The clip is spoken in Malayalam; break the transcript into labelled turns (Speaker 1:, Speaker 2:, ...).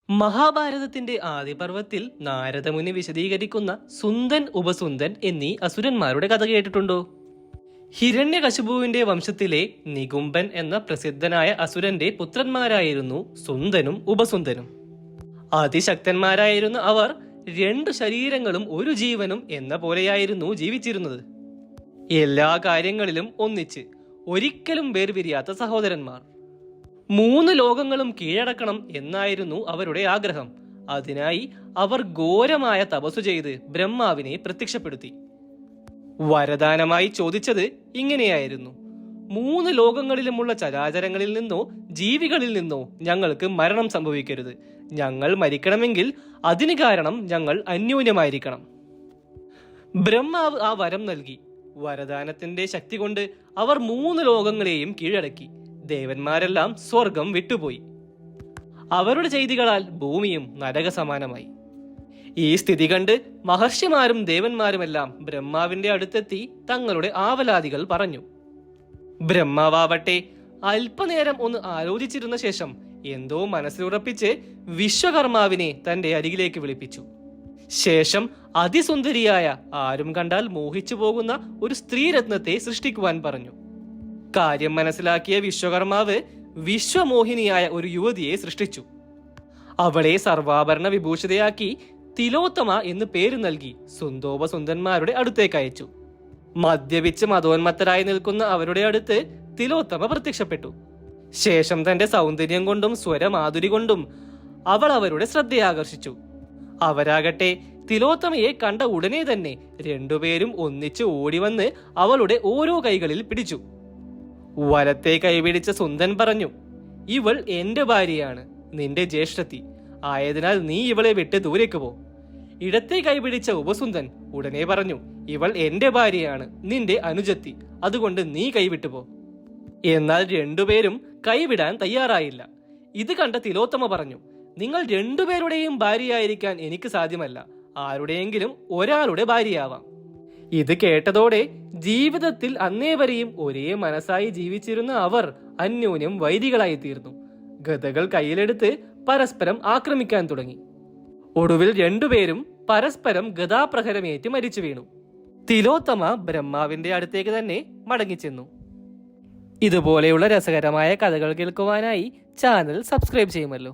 Speaker 1: മഹാഭാരതത്തിന്റെ ആദിപർവത്തിൽ നാരദമുനി വിശദീകരിക്കുന്ന സുന്ദൻ ഉപസുന്ദൻ എന്നീ അസുരന്മാരുടെ കഥ കേട്ടിട്ടുണ്ടോ? ഹിരണ്യകശിപുവിന്റെ വംശത്തിലെ നികുംബൻ എന്ന പ്രസിദ്ധനായ അസുരന്റെ പുത്രന്മാരായിരുന്നു സുന്ദനും ഉപസുന്ദനും. അതിശക്തന്മാരായിരുന്ന അവർ രണ്ടു ശരീരങ്ങളും ഒരു ജീവനും എന്ന പോലെയായിരുന്നു ജീവിച്ചിരുന്നത്. എല്ലാ കാര്യങ്ങളിലും ഒന്നിച്ച്, ഒരിക്കലും വേർപിരിയാത്ത സഹോദരന്മാർ. 3 ലോകങ്ങളും കീഴടക്കണം എന്നായിരുന്നു അവരുടെ ആഗ്രഹം. അതിനായി അവർ ഘോരമായ തപസ്സു ചെയ്ത് ബ്രഹ്മാവിനെ പ്രത്യക്ഷപ്പെടുത്തി. വരദാനമായി ചോദിച്ചത് ഇങ്ങനെയായിരുന്നു: 3 ലോകങ്ങളിലുമുള്ള ചരാചരങ്ങളിൽ നിന്നോ ജീവികളിൽ നിന്നോ ഞങ്ങൾക്ക് മരണം സംഭവിക്കരുത്. ഞങ്ങൾ മരിക്കണമെങ്കിൽ അതിന് കാരണം ഞങ്ങൾ അന്യോന്യമായിരിക്കണം. ബ്രഹ്മാവ് ആ വരം നൽകി. വരദാനത്തിന്റെ ശക്തി കൊണ്ട് അവർ 3 ലോകങ്ങളെയും കീഴടക്കി. ദേവന്മാരെല്ലാം സ്വർഗം വിട്ടുപോയി. അവരുടെ ചെയ്തികളാൽ ഭൂമിയും നരകസമാനമായി. ഈ സ്ഥിതി കണ്ട് മഹർഷിമാരും ദേവന്മാരുമെല്ലാം ബ്രഹ്മാവിന്റെ അടുത്തെത്തി തങ്ങളുടെ ആവലാതികൾ പറഞ്ഞു. ബ്രഹ്മാവട്ടെ അല്പനേരം ഒന്ന് ആലോചിച്ചിരുന്ന ശേഷം എന്തോ മനസ്സിലുറപ്പിച്ച് വിശ്വകർമാവിനെ തന്റെ അരികിലേക്ക് വിളിപ്പിച്ചു. ശേഷം അതിസുന്ദരിയായ, ആരും കണ്ടാൽ മോഹിച്ചു പോകുന്ന ഒരു സ്ത്രീരത്നത്തെ സൃഷ്ടിക്കുവാൻ പറഞ്ഞു. കാര്യം മനസ്സിലാക്കിയ വിശ്വകർമാവ് വിശ്വമോഹിനിയായ ഒരു യുവതിയെ സൃഷ്ടിച്ചു. അവളെ സർവാഭരണ വിഭൂഷിതയാക്കി തിലോത്തമ എന്ന് പേര് നൽകി സുന്ദോപസുന്ദന്മാരുടെ അടുത്തേക്ക് അയച്ചു. മദ്യപിച്ച് മതോന്മത്തരായി നിൽക്കുന്ന അവരുടെ അടുത്ത് തിലോത്തമ പ്രത്യക്ഷപ്പെട്ടു. ശേഷം തന്റെ സൗന്ദര്യം കൊണ്ടും സ്വരമാധുരി കൊണ്ടും അവൾ അവരുടെ ശ്രദ്ധയാകർഷിച്ചു. അവരാകട്ടെ തിലോത്തമയെ കണ്ട ഉടനെ തന്നെ രണ്ടുപേരും ഒന്നിച്ച് ഓടിവന്ന് അവളുടെ ഓരോ കൈകളിൽ പിടിച്ചു. വലത്തെ കൈപിടിച്ച സുന്ദൻ പറഞ്ഞു: ഇവൾ എന്റെ ഭാര്യയാണ്, നിന്റെ ജ്യേഷ്ഠത്തി ആയതിനാൽ നീ ഇവളെ വിട്ട് ദൂരേക്ക് പോ. ഇടത്തെ കൈപിടിച്ച ഉപസുന്ദൻ ഉടനെ പറഞ്ഞു: ഇവൾ എന്റെ ഭാര്യയാണ്, നിന്റെ അനുജത്തി, അതുകൊണ്ട് നീ കൈവിട്ടു പോ. എന്നാൽ രണ്ടുപേരും കൈവിടാൻ തയ്യാറായില്ല. ഇത് കണ്ട തിലോത്തമ പറഞ്ഞു: നിങ്ങൾ രണ്ടുപേരുടെയും ഭാര്യയായിരിക്കാൻ എനിക്ക് സാധ്യമല്ല, ആരുടെയെങ്കിലും ഒരാളുടെ ഭാര്യയാവാം. ഇത് കേട്ടതോടെ ജീവിതത്തിൽ അന്നേവരെയും ഒരേ മനസ്സായി ജീവിച്ചിരുന്ന അവർ അന്യോന്യം വൈരികളായി തീർന്നു. ഗദകൾ കയ്യിലെടുത്ത് പരസ്പരം ആക്രമിക്കാൻ തുടങ്ങി. ഒടുവിൽ രണ്ടുപേരും പരസ്പരം ഗദാപ്രഹരമേറ്റ് മരിച്ചു വീണു. തിലോത്തമ ബ്രഹ്മാവിന്റെ അടുത്തേക്ക് തന്നെ മടങ്ങിച്ചെന്നു. ഇതുപോലെയുള്ള രസകരമായ കഥകൾ കേൾക്കുവാനായി ചാനൽ സബ്സ്ക്രൈബ് ചെയ്യുമല്ലോ.